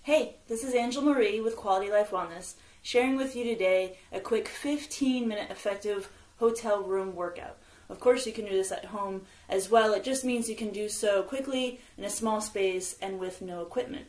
Hey, this is Angela Marie with Quality Life Wellness, sharing with you today a quick 15-minute effective hotel room workout. Of course, you can do this at home as well. It just means you can do so quickly in a small space and with no equipment.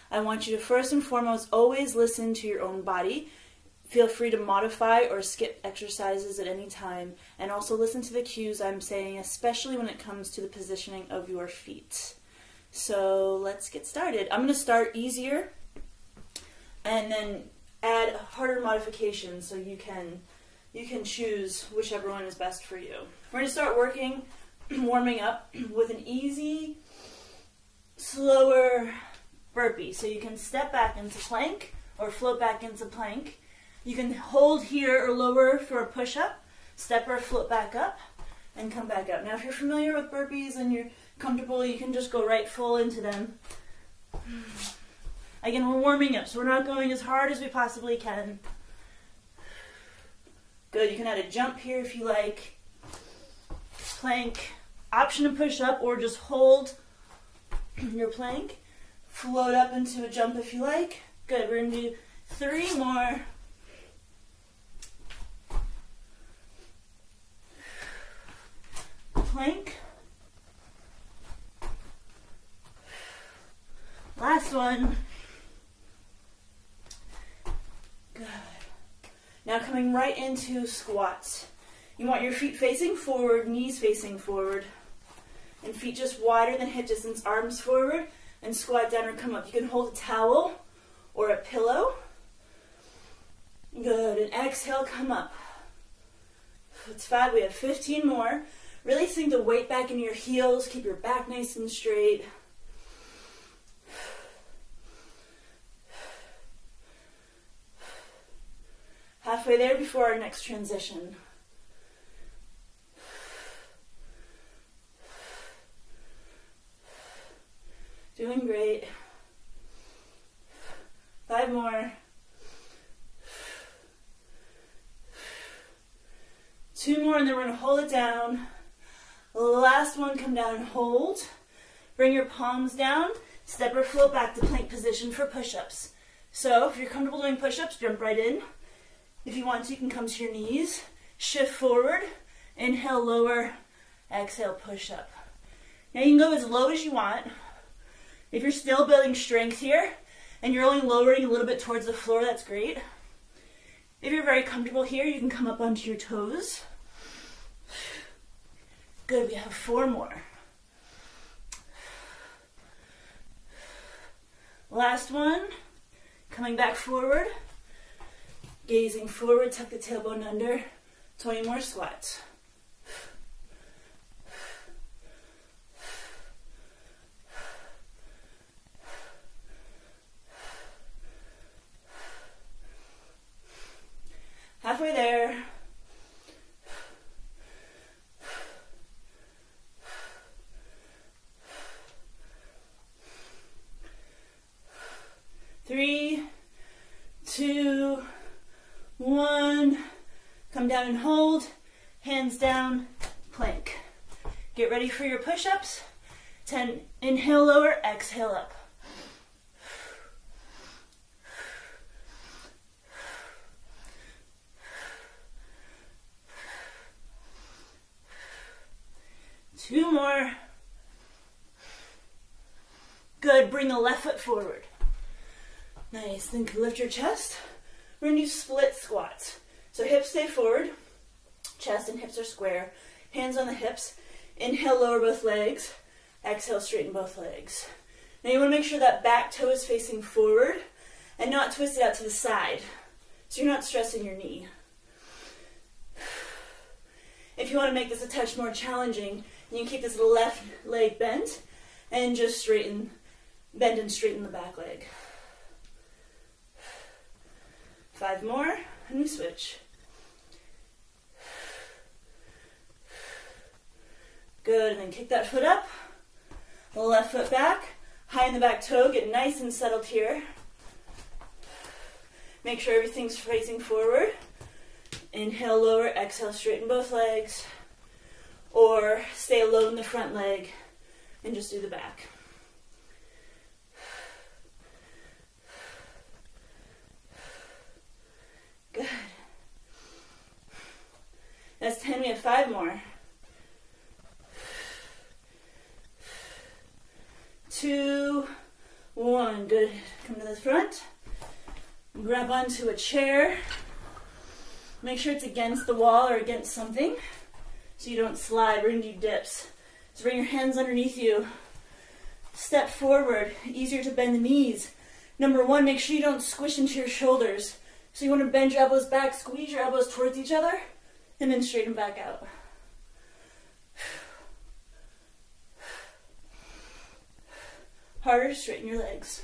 I want you to first and foremost always listen to your own body. Feel free to modify or skip exercises at any time, and also listen to the cues I'm saying, especially when it comes to the positioning of your feet. So let's get started. I'm going to start easier and then add harder modifications so you can choose whichever one is best for you. We're going to start warming up with an easy, slower burpee. So you can step back into plank or float back into plank. You can hold here or lower for a push-up, step or float back up, and come back up. Now if you're familiar with burpees and you're comfortable, you can just go right full into them. Again, we're warming up, so we're not going as hard as we possibly can. Good, you can add a jump here if you like. Plank, option to push up or just hold your plank. Float up into a jump if you like. Good, we're going to do 3 more. Plank. Last one. Good. Now coming right into squats. You want your feet facing forward, knees facing forward, and feet just wider than hip distance, arms forward, and squat down or come up. You can hold a towel or a pillow. Good, and exhale, come up. It's 5, we have 15 more. Really sink the weight back into your heels, keep your back nice and straight. Halfway there before our next transition. Doing great. 5 more. 2 more, and then we're going to hold it down. Last one, come down and hold. Bring your palms down. Step or float back to plank position for push-ups. So if you're comfortable doing push-ups, jump right in. If you want to, you can come to your knees. Shift forward. Inhale, lower. Exhale, push up. Now you can go as low as you want. If you're still building strength here, and you're only lowering a little bit towards the floor, that's great. If you're very comfortable here, you can come up onto your toes. Good, we have 4 more. Last one, coming back forward, gazing forward, tuck the tailbone under, 20 more squats. Halfway there. Three, 2, 1. Come down and hold. Hands down, plank. Get ready for your push-ups. 10, inhale, lower, exhale, up. Two more. Good, bring the left foot forward. Nice, then lift your chest. We're going to do split squats. So hips stay forward, chest and hips are square, hands on the hips. Inhale, lower both legs. Exhale, straighten both legs. Now you want to make sure that back toe is facing forward and not twisted out to the side, so you're not stressing your knee. If you want to make this a touch more challenging, you can keep this left leg bent and just bend and straighten the back leg. 5 more, and we switch. Good, and then kick that foot up. Left foot back, high in the back toe, get nice and settled here. Make sure everything's facing forward. Inhale, lower, exhale, straighten both legs. Or stay low in the front leg and just do the back. Good. That's 10. We have 5 more. 2, 1. Good. Come to the front. Grab onto a chair. Make sure it's against the wall or against something so you don't slide. We're going to do dips. So bring your hands underneath you. Step forward. Easier to bend the knees. Number 1, make sure you don't squish into your shoulders. So you want to bend your elbows back, squeeze your elbows towards each other, and then straighten back out. Harder, straighten your legs.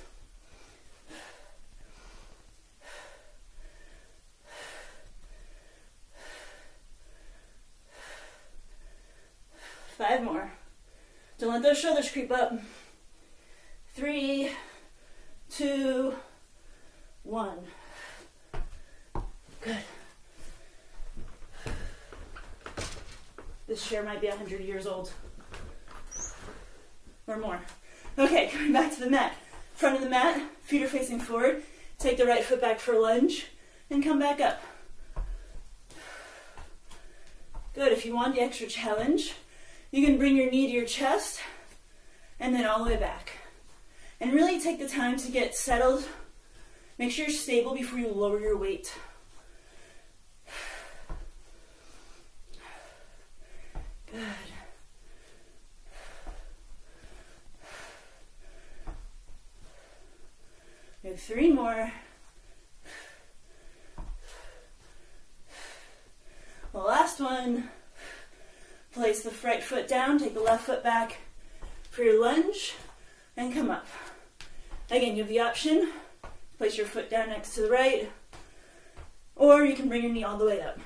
Five more. Don't let those shoulders creep up. 3, 2, 1. Good. This chair might be 100 years old. Or more. Okay, coming back to the mat. Front of the mat, feet are facing forward. Take the right foot back for a lunge and come back up. Good. If you want the extra challenge, you can bring your knee to your chest and then all the way back. And really take the time to get settled. Make sure you're stable before you lower your weight. Good. We have 3 more. The last one. Place the right foot down, take the left foot back for your lunge, and come up. Again, you have the option, place your foot down next to the right, or you can bring your knee all the way up.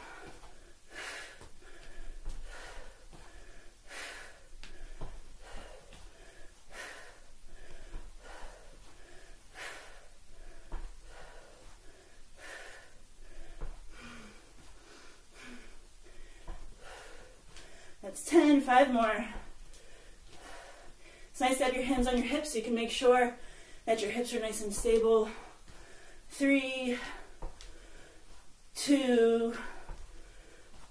That's 10, 5 more. It's nice to have your hands on your hips so you can make sure that your hips are nice and stable. 3, 2,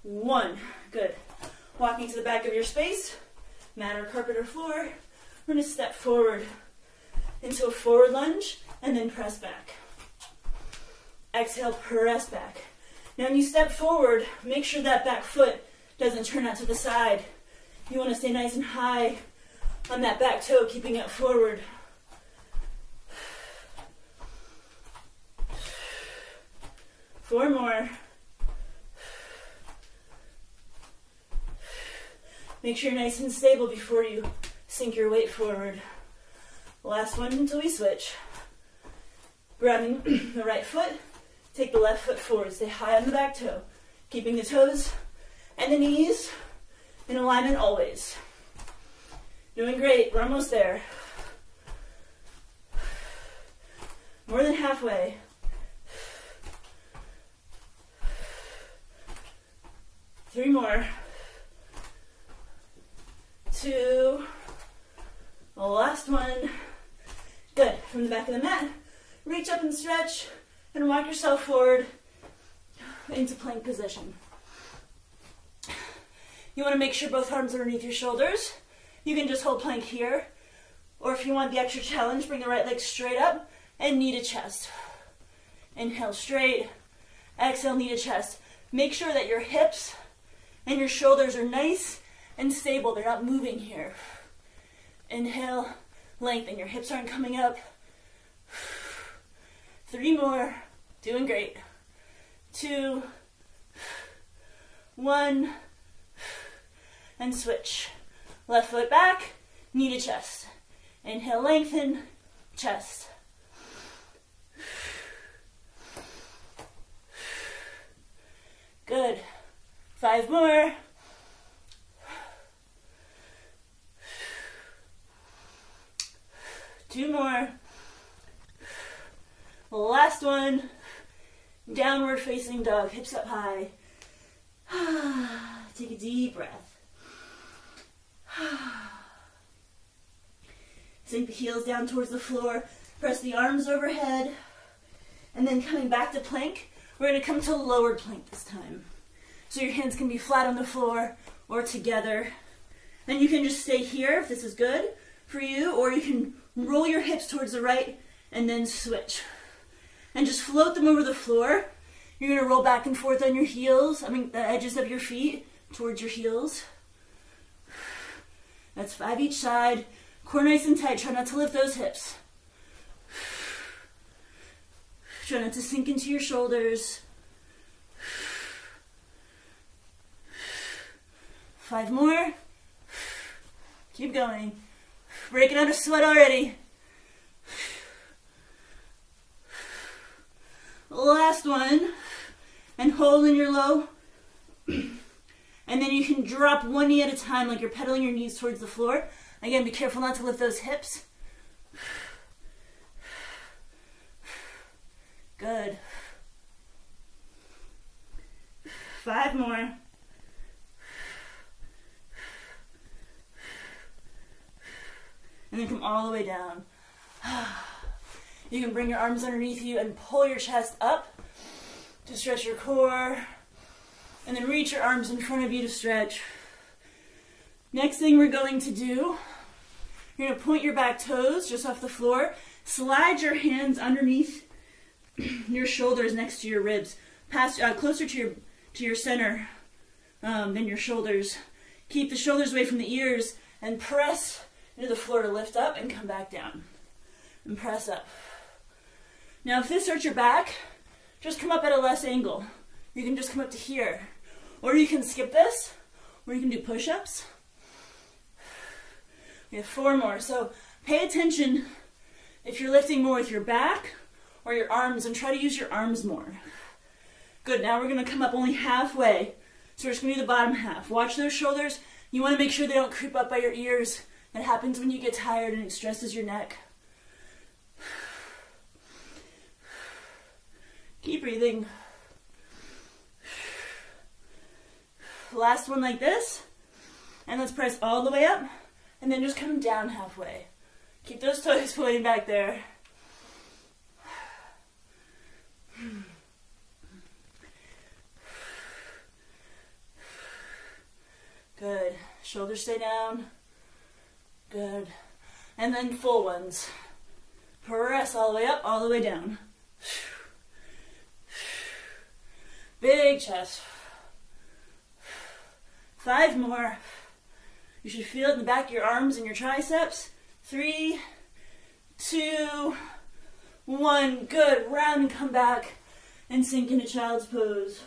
1. Good. Walking to the back of your space, mat or carpet or floor. We're going to step forward into a forward lunge and then press back. Exhale, press back. Now when you step forward, make sure that back foot doesn't turn out to the side. You want to stay nice and high on that back toe, keeping it forward. Four more. Make sure you're nice and stable before you sink your weight forward. Last one until we switch. Grabbing the right foot, take the left foot forward. Stay high on the back toe, keeping the toes and the knees in alignment always. Doing great. We're almost there. More than halfway. Three more. 2. The last one. Good. From the back of the mat, reach up and stretch and walk yourself forward into plank position. You want to make sure both arms are underneath your shoulders. You can just hold plank here. Or if you want the extra challenge, bring the right leg straight up and knee to chest. Inhale straight. Exhale, knee to chest. Make sure that your hips and your shoulders are nice and stable. They're not moving here. Inhale, lengthen. Your hips aren't coming up. 3 more. Doing great. 2, 1, and switch. Left foot back, knee to chest. Inhale, lengthen, chest. Good. 5 more. Two more. Last one. Downward facing dog, hips up high. Take a deep breath. Sink the heels down towards the floor. Press the arms overhead. And then coming back to plank, We're going to come to lowered plank this time. So your hands can be flat on the floor or together. Then you can just stay here if this is good for you, or you can roll your hips towards the right and then switch. And just float them over the floor. You're going to roll back and forth on your heels, the edges of your feet towards your heels. That's 5 each side. Core nice and tight. Try not to lift those hips. Try not to sink into your shoulders. 5 more. Keep going. Breaking out a sweat already. Last one. And hold in your low. And then you can drop one knee at a time like you're pedaling your knees towards the floor. Again, be careful not to lift those hips. Good. 5 more. And then come all the way down. You can bring your arms underneath you and pull your chest up to stretch your core. And then reach your arms in front of you to stretch. Next thing we're going to do, you're going to point your back toes just off the floor. Slide your hands underneath your shoulders next to your ribs. Closer to your center than your shoulders. Keep the shoulders away from the ears and press into the floor to lift up and come back down. And press up. Now if this hurts your back, just come up at a less angle. You can just come up to here. Or you can skip this, or you can do push-ups. We have 4 more. So pay attention if you're lifting more with your back or your arms, and try to use your arms more. Good, now we're going to come up only halfway. So we're just going to do the bottom half. Watch those shoulders. You want to make sure they don't creep up by your ears. That happens when you get tired and it stresses your neck. Keep breathing. Last one like this. And let's press all the way up. And then just come down halfway. Keep those toes pointing back there. Good. Shoulders stay down. Good. And then full ones. Press all the way up, all the way down. Big chest. 5 more. You should feel it in the back of your arms and your triceps. 3, 2, 1. Good. Round and come back and sink into child's pose.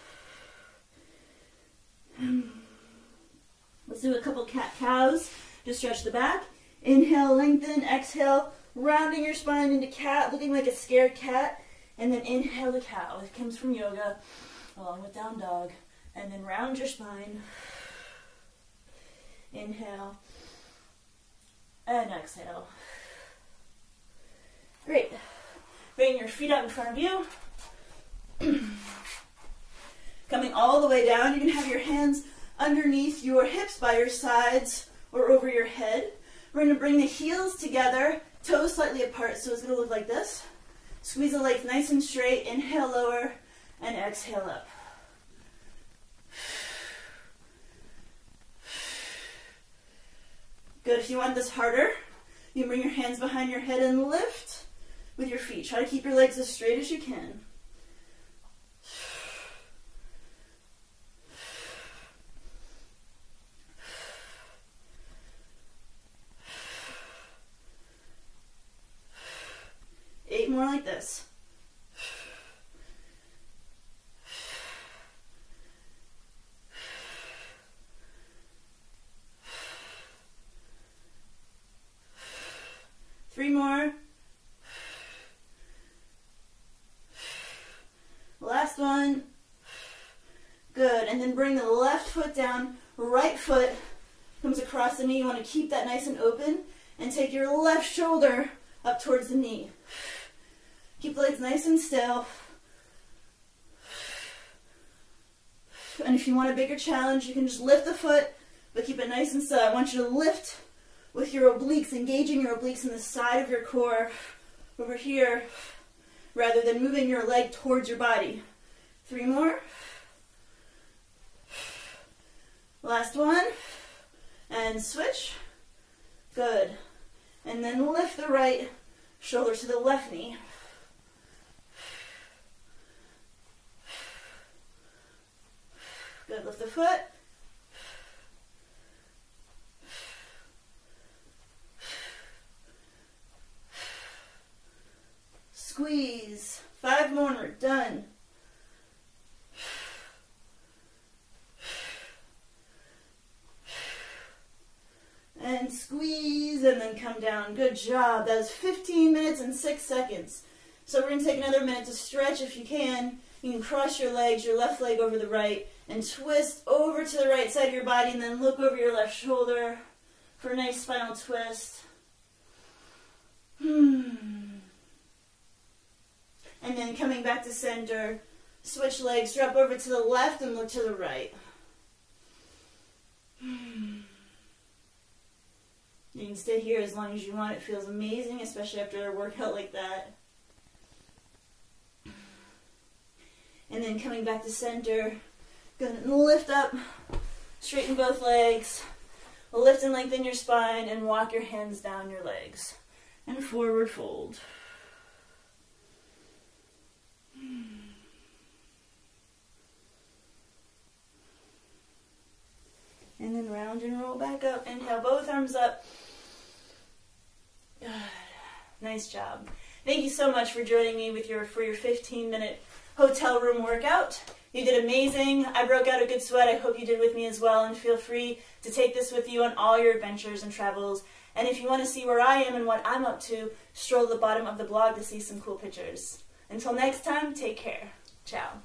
Let's do a couple cat-cows. Just stretch the back. Inhale, lengthen. Exhale, rounding your spine into cat, looking like a scared cat. And then inhale the cow. It comes from yoga, along with down dog. And then round your spine. Inhale. And exhale. Great. Bring your feet out in front of you. Coming all the way down, you can have your hands underneath your hips by your sides or over your head. We're going to bring the heels together, toes slightly apart, so it's going to look like this. Squeeze the legs nice and straight. Inhale, lower, and exhale up. Good. If you want this harder, you can bring your hands behind your head and lift with your feet. Try to keep your legs as straight as you can. More like this. Three more. Last one. Good. And then bring the left foot down. Right foot comes across the knee. You want to keep that nice and open. And take your left shoulder up towards the knee. Keep the legs nice and still. And if you want a bigger challenge, you can just lift the foot, but keep it nice and still. I want you to lift with your obliques, engaging your obliques in the side of your core over here, rather than moving your leg towards your body. 3 more. Last one. And switch. Good. And then lift the right shoulder to the left knee. Good. Lift the foot. Squeeze. 5 more. Done. And squeeze, and then come down. Good job. That was 15 minutes and 6 seconds. So we're going to take another minute to stretch if you can. You can cross your legs, your left leg over the right, and twist over to the right side of your body, and then look over your left shoulder for a nice spinal twist. And then coming back to center, switch legs, drop over to the left and look to the right. You can stay here as long as you want. It feels amazing, especially after a workout like that. And then coming back to center, go ahead and lift up, straighten both legs, lift and lengthen your spine, and walk your hands down your legs. And forward fold. And then round and roll back up. Inhale, both arms up. Good. Nice job. Thank you so much for joining me for your 15-minute hotel room workout. You did amazing. I broke out a good sweat. I hope you did with me as well. And feel free to take this with you on all your adventures and travels. And if you want to see where I am and what I'm up to, stroll to the bottom of the blog to see some cool pictures. Until next time, take care. Ciao.